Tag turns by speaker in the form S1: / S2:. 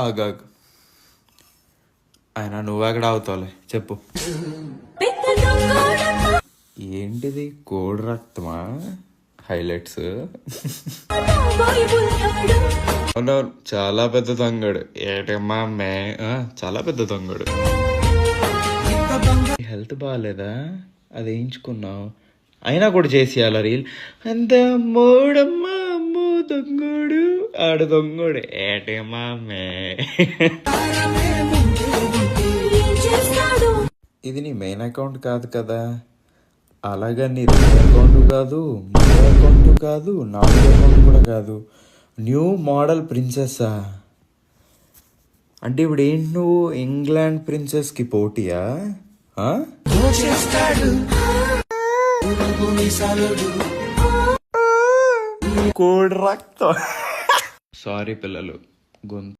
S1: ఆగాగు, ఆయన నువ్వు ఎక్కడ అవుతావులే చెప్పు. ఏంటిది, కోడి రక్తమా? హైలైట్స్. అవునవును, చాలా పెద్ద దొంగడు. ఏటమ్మా మే, చాలా పెద్ద దొంగడు. హెల్త్ బాగాలేదా? అది వేయించుకున్నావు అయినా కూడా చేసేయాల రీల్. అంత మూడమ్మా అమ్మో దొంగోడు, ఆడు దొంగోడు. ఏటమ్మా మే. ఇది నీ మెయిన్ అకౌంట్ కాదు కదా, అలాగా నీ రెండో అకౌంట్ కాదు, మూడో అకౌంట్ కాదు, నాలుగో అకౌంట్ కూడా కాదు. న్యూ మోడల్ ప్రిన్సెస్సా? అంటే ఇప్పుడు ఏంటి, నువ్వు ఇంగ్లాండ్ ప్రిన్సెస్కి పోటీయా? కోడి రక్తం. సారీ పిల్లలు, గొంతు